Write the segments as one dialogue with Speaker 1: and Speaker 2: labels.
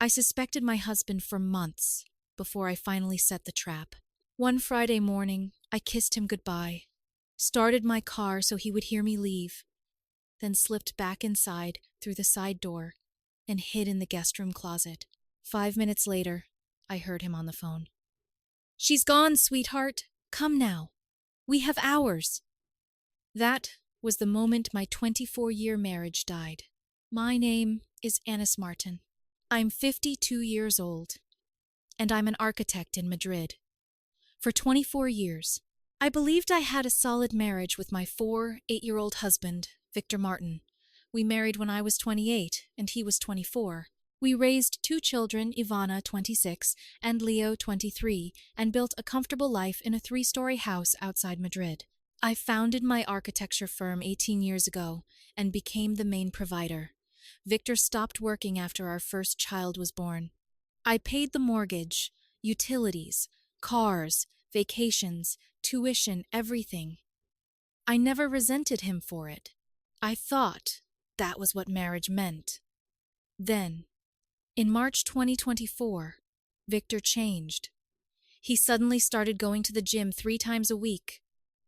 Speaker 1: I suspected my husband for months before I finally set the trap. One Friday morning, I kissed him goodbye, started my car so he would hear me leave, then slipped back inside through the side door and hid in the guest room closet. 5 minutes later, I heard him on the phone. "She's gone, sweetheart. Come now. We have hours." That was the moment my 24-year marriage died. My name is Anis Martin. I'm 52 years old, and I'm an architect in Madrid. For 24 years, I believed I had a solid marriage with my 8-year-old husband, Victor Martin. We married when I was 28 and he was 24. We raised 2 children, Ivana, 26, and Leo, 23, and built a comfortable life in a 3-story house outside Madrid. I founded my architecture firm 18 years ago and became the main provider. Victor stopped working after our first child was born. I paid the mortgage, utilities, cars, vacations, tuition, everything. I never resented him for it. I thought that was what marriage meant. Then, in March 2024, Victor changed. He suddenly started going to the gym 3 times a week.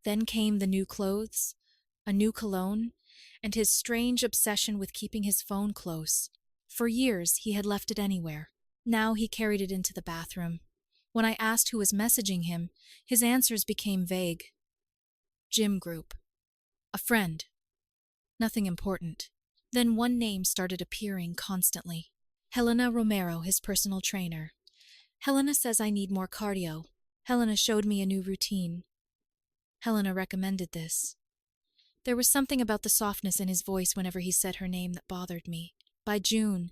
Speaker 1: Then came the new clothes, a new cologne, and his strange obsession with keeping his phone close. For years, he had left it anywhere. Now he carried it into the bathroom. When I asked who was messaging him, his answers became vague. Gym group. A friend. Nothing important. Then one name started appearing constantly. Helena Romero, his personal trainer. Helena says I need more cardio. Helena showed me a new routine. Helena recommended this. There was something about the softness in his voice whenever he said her name that bothered me. By June,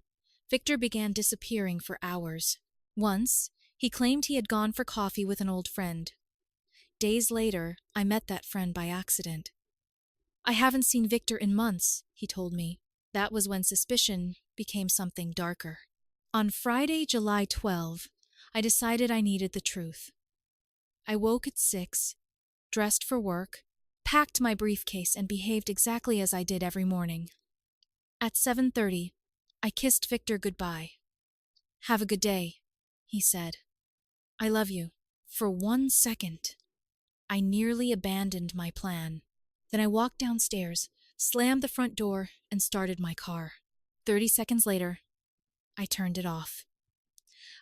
Speaker 1: Victor began disappearing for hours. Once, he claimed he had gone for coffee with an old friend. Days later, I met that friend by accident. "I haven't seen Victor in months," he told me. That was when suspicion became something darker. On Friday, July 12, I decided I needed the truth. I woke at 6, dressed for work, packed my briefcase, and behaved exactly as I did every morning. At 7:30, I kissed Victor goodbye. "Have a good day," he said. "I love you." For 1 second, I nearly abandoned my plan. Then I walked downstairs, slammed the front door, and started my car. 30 seconds later, I turned it off.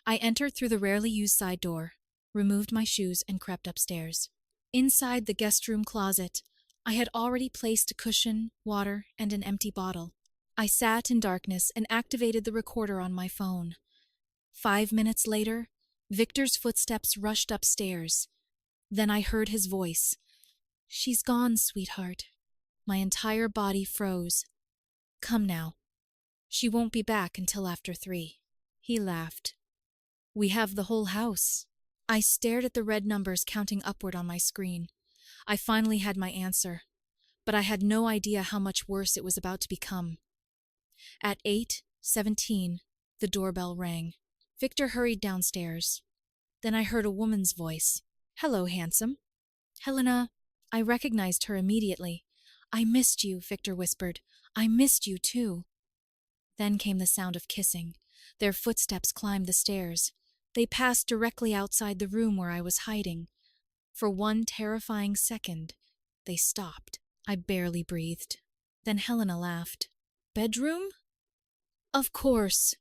Speaker 1: I entered through the rarely used side door, removed my shoes, and crept upstairs. Inside the guest room closet, I had already placed a cushion, water, and an empty bottle. I sat in darkness and activated the recorder on my phone. 5 minutes later, Victor's footsteps rushed upstairs. Then I heard his voice. "She's gone, sweetheart." My entire body froze. "Come now. She won't be back until after 3. He laughed. "We have the whole house." I stared at the red numbers counting upward on my screen. I finally had my answer, but I had no idea how much worse it was about to become. At 8:17, the doorbell rang. Victor hurried downstairs. Then I heard a woman's voice. "Hello, handsome." "Helena." I recognized her immediately. "I missed you," Victor whispered. "I missed you, too." Then came the sound of kissing. Their footsteps climbed the stairs. They passed directly outside the room where I was hiding. For 1 terrifying second, they stopped. I barely breathed. Then Helena laughed. "Bedroom?" "Of course.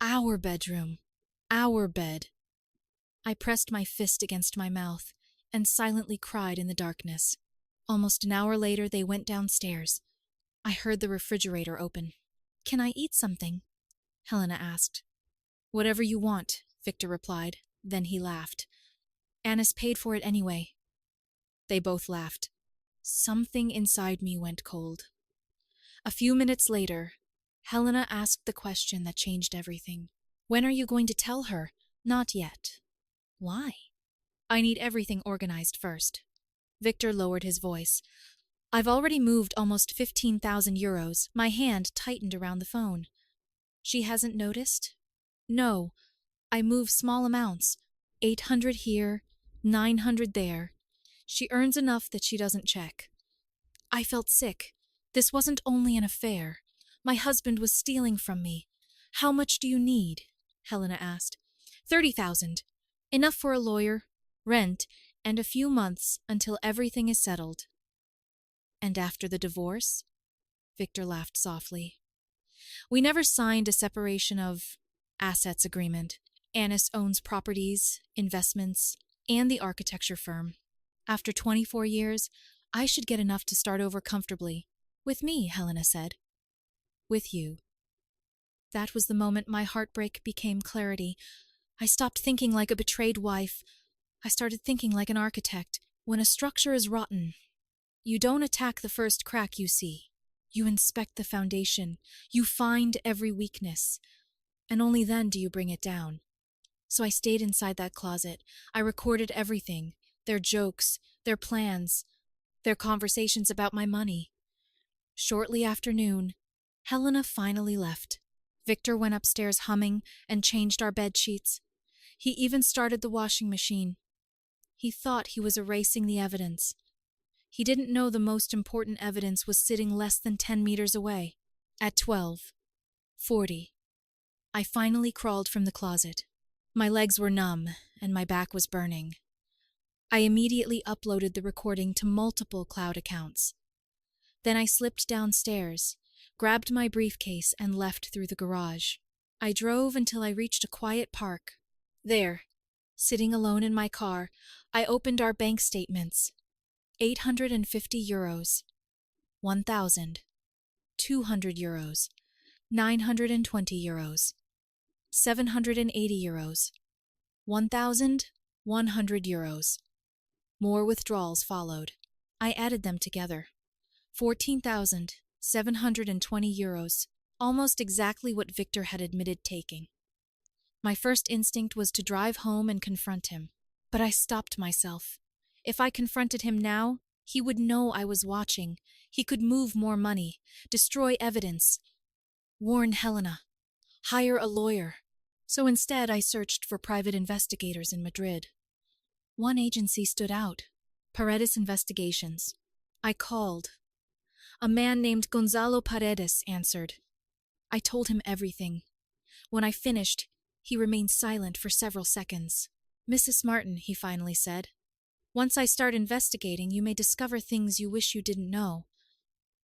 Speaker 1: Our bedroom. Our bed." I pressed my fist against my mouth and silently cried in the darkness. Almost an hour later, they went downstairs. I heard the refrigerator open. "Can I eat something?" Helena asked. "Whatever you want," Victor replied. Then he laughed. "Anis paid for it anyway." They both laughed. Something inside me went cold. A few minutes later, Helena asked the question that changed everything. "When are you going to tell her?" "Not yet." "Why?" "I need everything organized first." Victor lowered his voice. "I've already moved almost 15,000 euros. My hand tightened around the phone. "She hasn't noticed?" "No. I move small amounts. 800 here, 900 there. She earns enough that she doesn't check." I felt sick. This wasn't only an affair. My husband was stealing from me. "How much do you need?" Helena asked. 30,000. Enough for a lawyer, rent, and a few months until everything is settled. And after the divorce? Victor laughed softly. We never signed a separation of assets agreement. Annis owns properties, investments, and the architecture firm. After 24 years, I should get enough to start over comfortably. With me, Helena said. With you. That was the moment my heartbreak became clarity. I stopped thinking like a betrayed wife. I started thinking like an architect. When a structure is rotten, you don't attack the first crack you see. You inspect the foundation. You find every weakness. And only then do you bring it down. So I stayed inside that closet. I recorded everything. Their jokes, their plans, their conversations about my money. Shortly after noon, Helena finally left. Victor went upstairs humming and changed our bed sheets. He even started the washing machine. He thought he was erasing the evidence. He didn't know the most important evidence was sitting less than 10 meters away. At 12:40, I finally crawled from the closet. My legs were numb and my back was burning. I immediately uploaded the recording to multiple cloud accounts. Then I slipped downstairs, grabbed my briefcase, and left through the garage. I drove until I reached a quiet park. There, sitting alone in my car, I opened our bank statements. 850 euros, 1,000, 200 euros, 920 euros, 780 euros, 1,100 euros. More withdrawals followed. I added them together. 14,720 euros, almost exactly what Victor had admitted taking. My first instinct was to drive home and confront him, but I stopped myself. If I confronted him now, he would know I was watching. He could move more money, destroy evidence, warn Helena, hire a lawyer. So instead, I searched for private investigators in Madrid. One agency stood out, Paredes Investigations. I called. A man named Gonzalo Paredes answered. I told him everything. When I finished, he remained silent for several seconds. Mrs. Martin, he finally said, once I start investigating, you may discover things you wish you didn't know.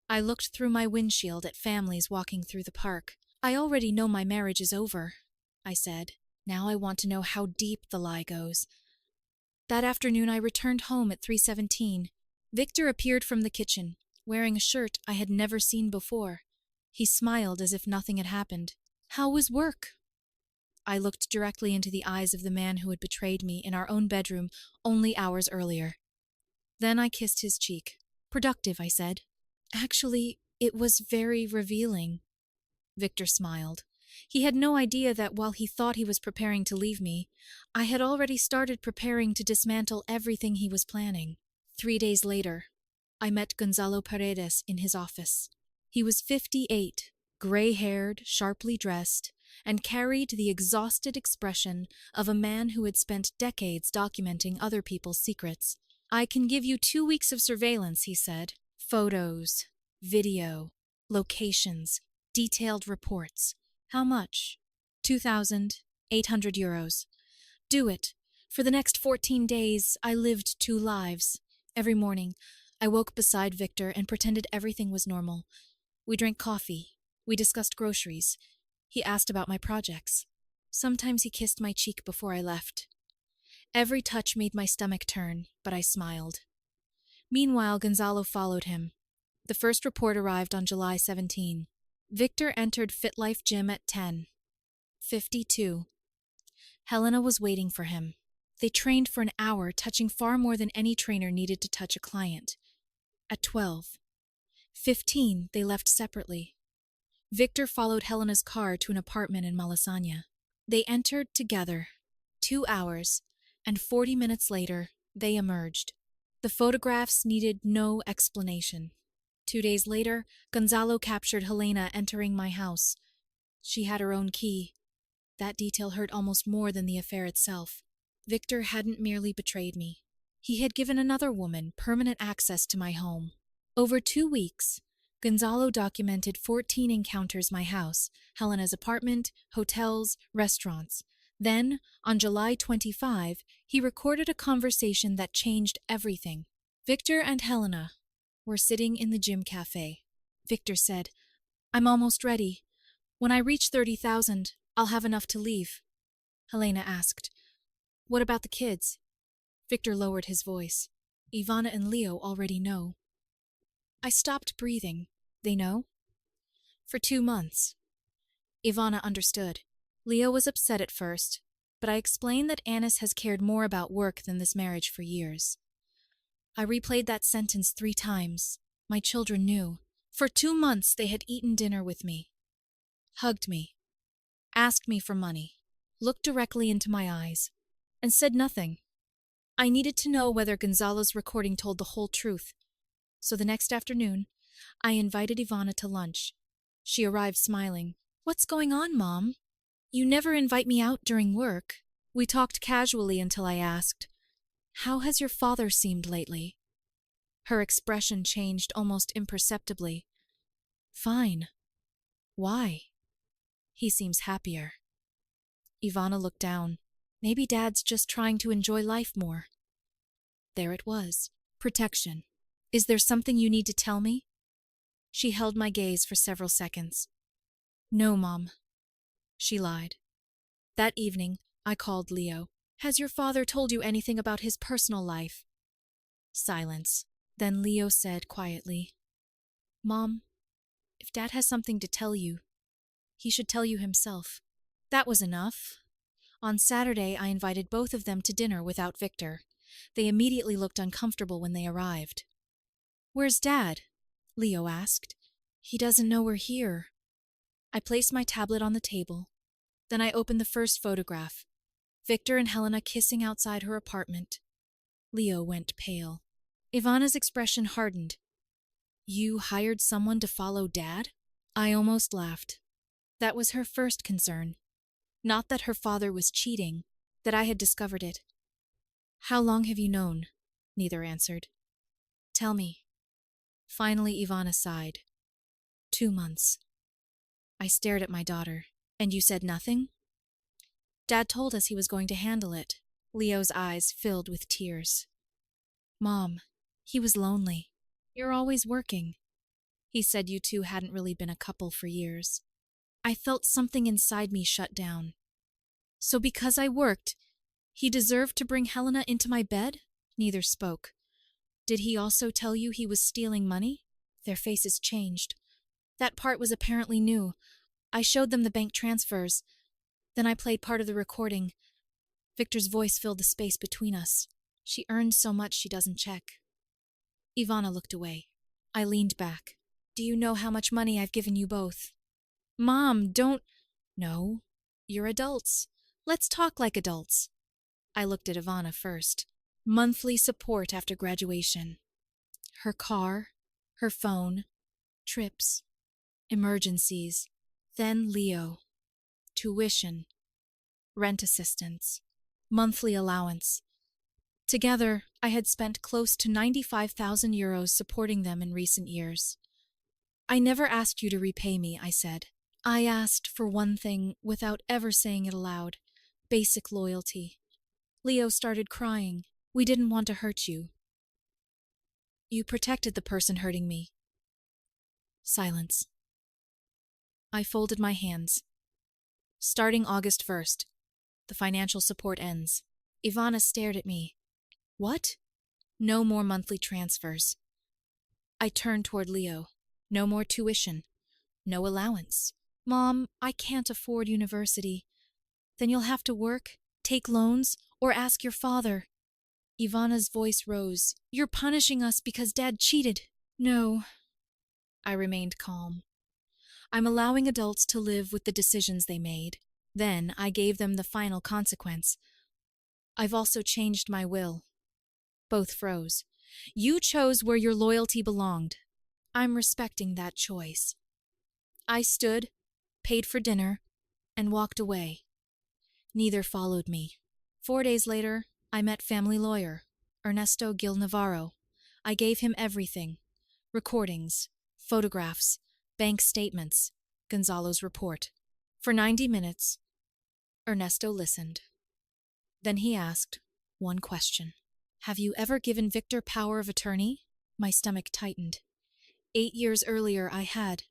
Speaker 1: I looked through my windshield at families walking through the park. I already know my marriage is over, I said. Now I want to know how deep the lie goes. That afternoon I returned home at 3:17. Victor appeared from the kitchen, wearing a shirt I had never seen before. He smiled as if nothing had happened. How was work? I looked directly into the eyes of the man who had betrayed me in our own bedroom only hours earlier. Then I kissed his cheek. Productive, I said. Actually, it was very revealing. Victor smiled. He had no idea that while he thought he was preparing to leave me, I had already started preparing to dismantle everything he was planning. 3 days later, I met Gonzalo Paredes in his office. He was 58, gray-haired, sharply dressed, and carried the exhausted expression of a man who had spent decades documenting other people's secrets. I can give you 2 weeks of surveillance, he said. Photos, video, locations, detailed reports. How much? 2,800 euros. Do it. For the next 14 days, I lived 2 lives. Every morning, I woke beside Victor and pretended everything was normal. We drank coffee. We discussed groceries. He asked about my projects. Sometimes he kissed my cheek before I left. Every touch made my stomach turn, but I smiled. Meanwhile, Gonzalo followed him. The first report arrived on July 17. Victor entered FitLife Gym at 10:52. Helena was waiting for him. They trained for an hour, touching far more than any trainer needed to touch a client. At 12:15, they left separately. Victor followed Helena's car to an apartment in Malasaña. They entered together. 2 hours, and 40 minutes later, they emerged. The photographs needed no explanation. 2 days later, Gonzalo captured Helena entering my house. She had her own key. That detail hurt almost more than the affair itself. Victor hadn't merely betrayed me. He had given another woman permanent access to my home. Over 2 weeks, Gonzalo documented 14 encounters my house, Helena's apartment, hotels, restaurants. Then, on July 25, he recorded a conversation that changed everything. Victor and Helena were sitting in the gym cafe. Victor said, "I'm almost ready. When I reach 30,000, I'll have enough to leave." Helena asked, "What about the kids?" Victor lowered his voice. "Ivana and Leo already know." I stopped breathing. They know? For 2 months. Ivana understood. Leo was upset at first, but I explained that Anis has cared more about work than this marriage for years. I replayed that sentence 3 times. My children knew. For 2 months they had eaten dinner with me, hugged me, asked me for money, looked directly into my eyes, and said nothing. I needed to know whether Gonzalo's recording told the whole truth. So the next afternoon, I invited Ivana to lunch. She arrived smiling. "What's going on, Mom? You never invite me out during work." We talked casually until I asked, "How has your father seemed lately?" Her expression changed almost imperceptibly. "Fine." "Why?" "He seems happier." Ivana looked down. Maybe Dad's just trying to enjoy life more. There it was. Protection. "Is there something you need to tell me?" She held my gaze for several seconds. "No, Mom." She lied. That evening, I called Leo. "Has your father told you anything about his personal life?" Silence. Then Leo said quietly, "Mom, if Dad has something to tell you, he should tell you himself." That was enough. On Saturday, I invited both of them to dinner without Victor. They immediately looked uncomfortable when they arrived. "Where's Dad?" Leo asked. "He doesn't know we're here." I placed my tablet on the table. Then I opened the first photograph. Victor and Helena kissing outside her apartment. Leo went pale. Ivana's expression hardened. "You hired someone to follow Dad?" I almost laughed. That was her first concern. Not that her father was cheating, that I had discovered it. "How long have you known?" Neither answered. "Tell me." Finally, Ivana sighed. 2 months. I stared at my daughter. "And you said nothing?" "Dad told us he was going to handle it." Leo's eyes filled with tears. "Mom, he was lonely. You're always working. He said you two hadn't really been a couple for years." I felt something inside me shut down. "So because I worked, he deserved to bring Helena into my bed?" Neither spoke. "Did he also tell you he was stealing money?" Their faces changed. That part was apparently new. I showed them the bank transfers. Then I played part of the recording. Victor's voice filled the space between us. "She earns so much she doesn't check." Ivana looked away. I leaned back. "Do you know how much money I've given you both?" "Mom, don't—" "No, you're adults. Let's talk like adults." I looked at Ivana first. Monthly support after graduation. Her car, her phone, trips, emergencies. Then Leo. Tuition, rent assistance, monthly allowance. Together, I had spent close to 95,000 euros supporting them in recent years. "I never asked you to repay me," I said. "I asked for one thing without ever saying it aloud. Basic loyalty." Leo started crying. "We didn't want to hurt you." "You protected the person hurting me." Silence. I folded my hands. "Starting August 1st, the financial support ends." Ivana stared at me. "What?" "No more monthly transfers." I turned toward Leo. "No more tuition. No allowance." "Mom, I can't afford university." "Then you'll have to work, take loans, or ask your father." Ivana's voice rose. "You're punishing us because Dad cheated." "No." I remained calm. "I'm allowing adults to live with the decisions they made." Then I gave them the final consequence. "I've also changed my will." Both froze. "You chose where your loyalty belonged. I'm respecting that choice." I stood, paid for dinner, and walked away. Neither followed me. 4 days later, I met family lawyer, Ernesto Gil Navarro. I gave him everything. Recordings, photographs, bank statements, Gonzalo's report. For 90 minutes, Ernesto listened. Then he asked one question. Have you ever given Victor power of attorney? My stomach tightened. 8 years earlier, I had.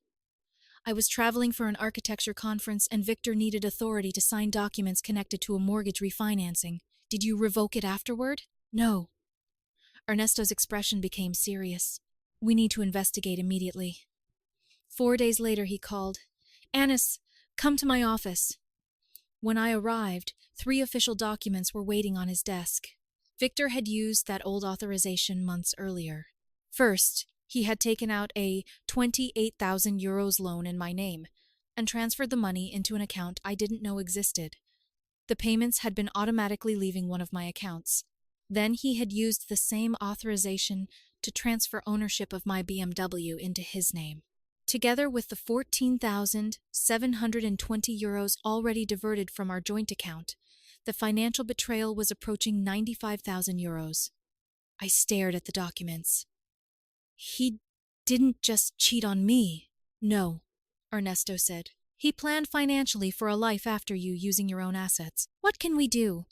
Speaker 1: I was traveling for an architecture conference and Victor needed authority to sign documents connected to a mortgage refinancing. Did you revoke it afterward? No. Ernesto's expression became serious. We need to investigate immediately. 4 days later, he called. Anis, come to my office. When I arrived, 3 official documents were waiting on his desk. Victor had used that old authorization months earlier. First, he had taken out a 28,000 euros loan in my name and transferred the money into an account I didn't know existed. The payments had been automatically leaving one of my accounts. Then he had used the same authorization to transfer ownership of my BMW into his name. Together with the 14,720 euros already diverted from our joint account, the financial betrayal was approaching 95,000 euros. I stared at the documents. He didn't just cheat on me. No, Ernesto said. He planned financially for a life after you using your own assets. What can we do?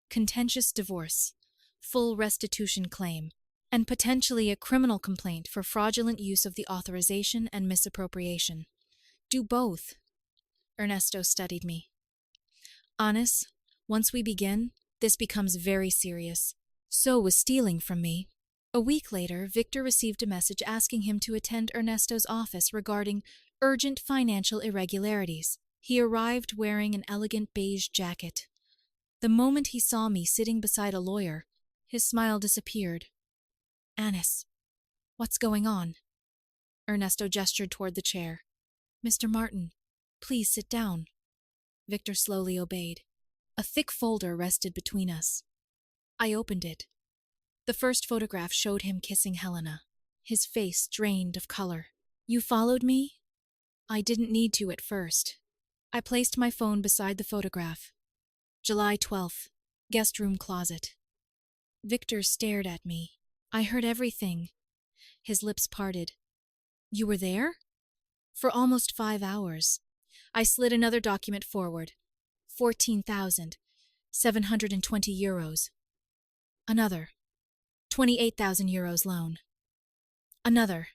Speaker 1: Contentious divorce, full restitution claim, and potentially a criminal complaint for fraudulent use of the authorization and misappropriation. Do both. Ernesto studied me. Anis, once we begin, this becomes very serious. So was stealing from me. A week later, Victor received a message asking him to attend Ernesto's office regarding urgent financial irregularities. He arrived wearing an elegant beige jacket. The moment he saw me sitting beside a lawyer, his smile disappeared. Anis, what's going on? Ernesto gestured toward the chair. Mr. Martin, please sit down. Victor slowly obeyed. A thick folder rested between us. I opened it. The first photograph showed him kissing Helena, his face drained of color. You followed me? I didn't need to at first. I placed my phone beside the photograph. July 12th, guest room closet. Victor stared at me. I heard everything. His lips parted. You were there? For almost 5 hours. I slid another document forward. 14,720 euros. Another. 28,000 euros loan. Another.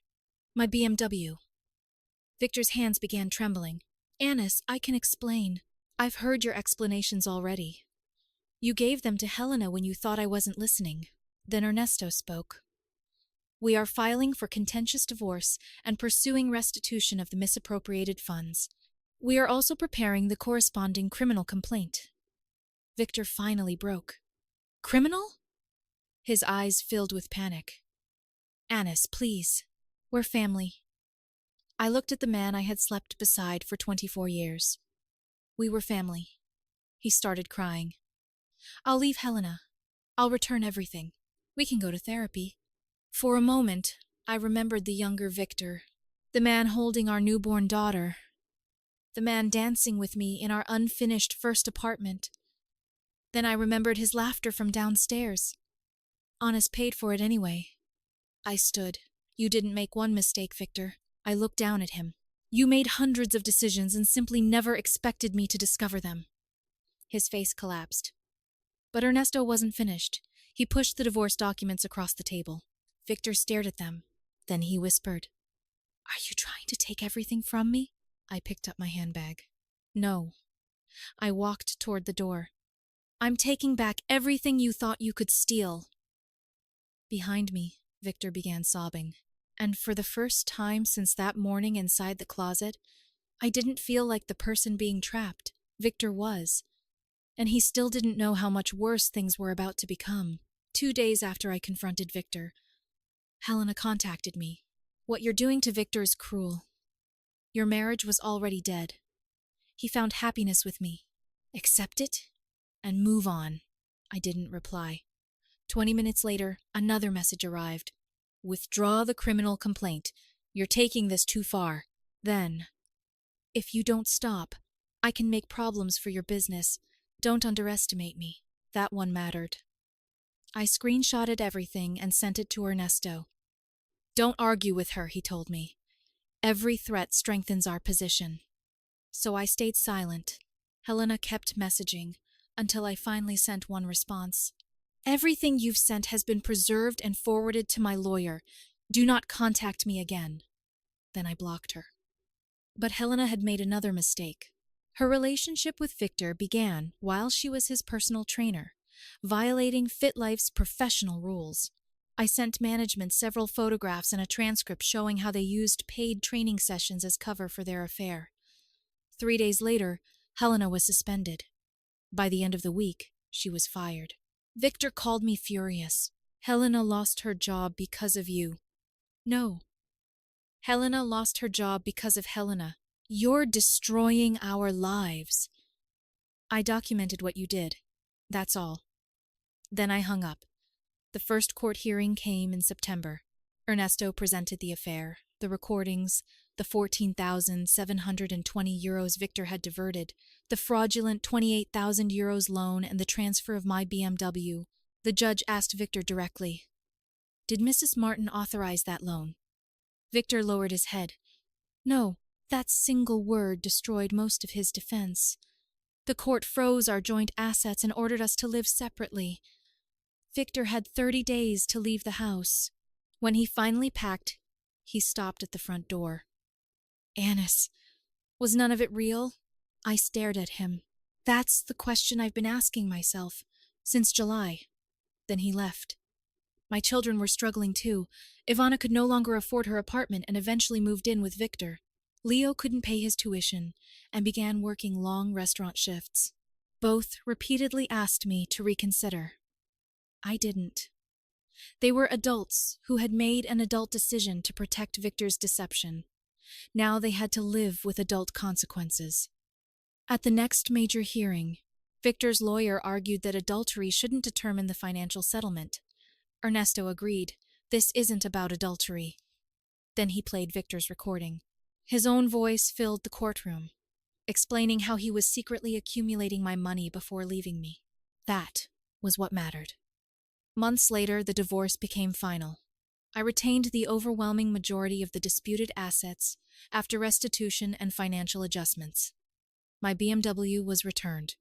Speaker 1: My BMW. Victor's hands began trembling. Anis, I can explain. I've heard your explanations already. You gave them to Helena when you thought I wasn't listening. Then Ernesto spoke. We are filing for contentious divorce and pursuing restitution of the misappropriated funds. We are also preparing the corresponding criminal complaint. Victor finally broke. Criminal? His eyes filled with panic. Anis, please. We're family. I looked at the man I had slept beside for 24 years. We were family. He started crying. I'll leave Helena. I'll return everything. We can go to therapy. For a moment, I remembered the younger Victor, the man holding our newborn daughter, the man dancing with me in our unfinished first apartment. Then I remembered his laughter from downstairs. Anis paid for it anyway. I stood. You didn't make one mistake, Victor. I looked down at him. You made hundreds of decisions and simply never expected me to discover them. His face collapsed. But Ernesto wasn't finished. He pushed the divorce documents across the table. Victor stared at them. Then he whispered, Are you trying to take everything from me? I picked up my handbag. No. I walked toward the door. I'm taking back everything you thought you could steal. Behind me, Victor began sobbing. And for the first time since that morning inside the closet, I didn't feel like the person being trapped. Victor was. And he still didn't know how much worse things were about to become. 2 days after I confronted Victor, Helena contacted me. What you're doing to Victor is cruel. Your marriage was already dead. He found happiness with me. Accept it and move on. I didn't reply. 20 minutes later, another message arrived. Withdraw the criminal complaint. You're taking this too far. Then, if you don't stop, I can make problems for your business. Don't underestimate me. That one mattered. I screenshotted everything and sent it to Ernesto. Don't argue with her, he told me. Every threat strengthens our position. So I stayed silent. Helena kept messaging until I finally sent one response. Everything you've sent has been preserved and forwarded to my lawyer. Do not contact me again. Then I blocked her. But Helena had made another mistake. Her relationship with Victor began while she was his personal trainer, violating FitLife's professional rules. I sent management several photographs and a transcript showing how they used paid training sessions as cover for their affair. 3 days later, Helena was suspended. By the end of the week, she was fired. Victor called me furious. Helena lost her job because of you. No. Helena lost her job because of Helena. You're destroying our lives. I documented what you did. That's all. Then I hung up. The first court hearing came in September. Ernesto presented the affair, the recordings, the 14,720 euros Victor had diverted, the fraudulent 28,000 euros loan, and the transfer of my BMW. The judge asked Victor directly, "Did Mrs. Martin authorize that loan?" Victor lowered his head. No, that single word destroyed most of his defense. The court froze our joint assets and ordered us to live separately. Victor had 30 days to leave the house. When he finally packed, he stopped at the front door. Annis, was none of it real? I stared at him. That's the question I've been asking myself since July. Then he left. My children were struggling too. Ivana could no longer afford her apartment and eventually moved in with Victor. Leo couldn't pay his tuition and began working long restaurant shifts. Both repeatedly asked me to reconsider. I didn't. They were adults who had made an adult decision to protect Victor's deception. Now they had to live with adult consequences. At the next major hearing, Victor's lawyer argued that adultery shouldn't determine the financial settlement. Ernesto agreed. This isn't about adultery. Then he played Victor's recording. His own voice filled the courtroom, explaining how he was secretly accumulating my money before leaving me. That was what mattered. Months later, the divorce became final. I retained the overwhelming majority of the disputed assets after restitution and financial adjustments. My BMW was returned.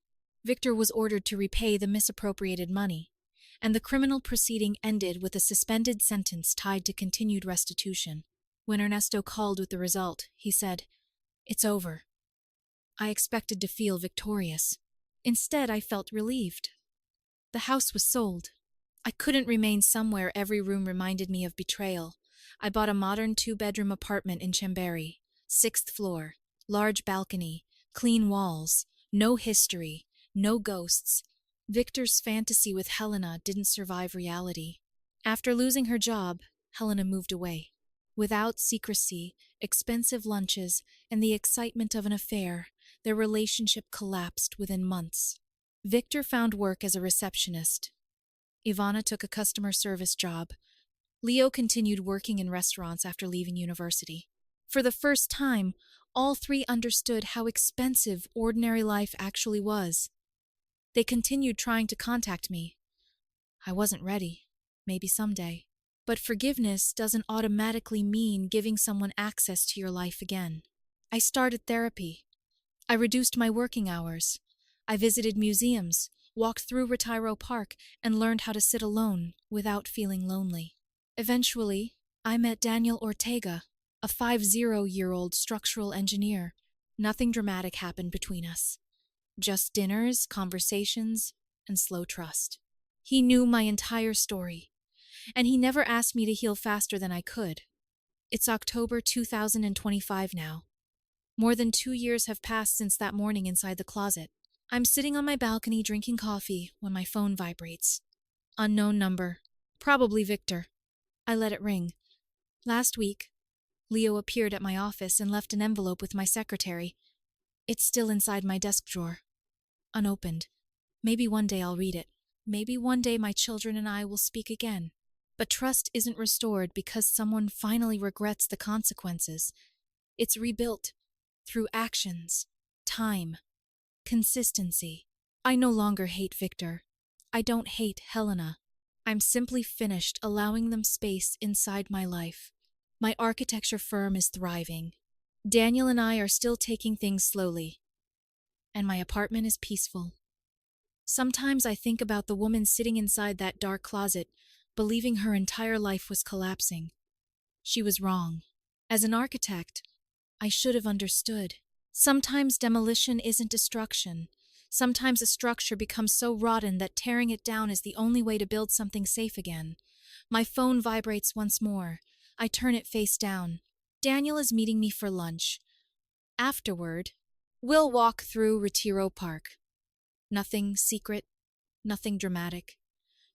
Speaker 1: Victor was ordered to repay the misappropriated money, and the criminal proceeding ended with a suspended sentence tied to continued restitution. When Ernesto called with the result, he said, "It's over." I expected to feel victorious. Instead, I felt relieved. The house was sold. I couldn't remain somewhere every room reminded me of betrayal. I bought a modern 2-bedroom apartment in Chambéry, 6th floor, large balcony, clean walls, no history, no ghosts. Victor's fantasy with Helena didn't survive reality. After losing her job, Helena moved away. Without secrecy, expensive lunches, and the excitement of an affair, their relationship collapsed within months. Victor found work as a receptionist. Ivana took a customer service job. Leo continued working in restaurants after leaving university. For the first time, all three understood how expensive ordinary life actually was. They continued trying to contact me. I wasn't ready. Maybe someday. But forgiveness doesn't automatically mean giving someone access to your life again. I started therapy. I reduced my working hours. I visited museums, walked through Retiro Park, and learned how to sit alone without feeling lonely. Eventually, I met Daniel Ortega, a 50-year-old structural engineer. Nothing dramatic happened between us. Just dinners, conversations, and slow trust. He knew my entire story, and he never asked me to heal faster than I could. It's October 2025 now. More than 2 years have passed since that morning inside the closet. I'm sitting on my balcony drinking coffee when my phone vibrates. Unknown number. Probably Victor. I let it ring. Last week, Leo appeared at my office and left an envelope with my secretary. It's still inside my desk drawer. Unopened. Maybe one day I'll read it. Maybe one day my children and I will speak again. But trust isn't restored because someone finally regrets the consequences. It's rebuilt through actions, time, consistency. I no longer hate Victor. I don't hate Helena. I'm simply finished allowing them space inside my life. My architecture firm is thriving. Daniel and I are still taking things slowly, and my apartment is peaceful. Sometimes I think about the woman sitting inside that dark closet, believing her entire life was collapsing. She was wrong. As an architect, I should have understood. Sometimes demolition isn't destruction. Sometimes a structure becomes so rotten that tearing it down is the only way to build something safe again. My phone vibrates once more. I turn it face down. Daniel is meeting me for lunch. Afterward, we'll walk through Retiro Park. Nothing secret, nothing dramatic.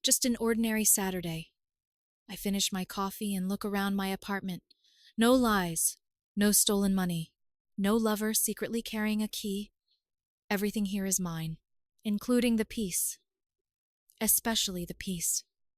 Speaker 1: Just an ordinary Saturday. I finish my coffee and look around my apartment. No lies, no stolen money, no lover secretly carrying a key. Everything here is mine, including the peace. Especially the peace.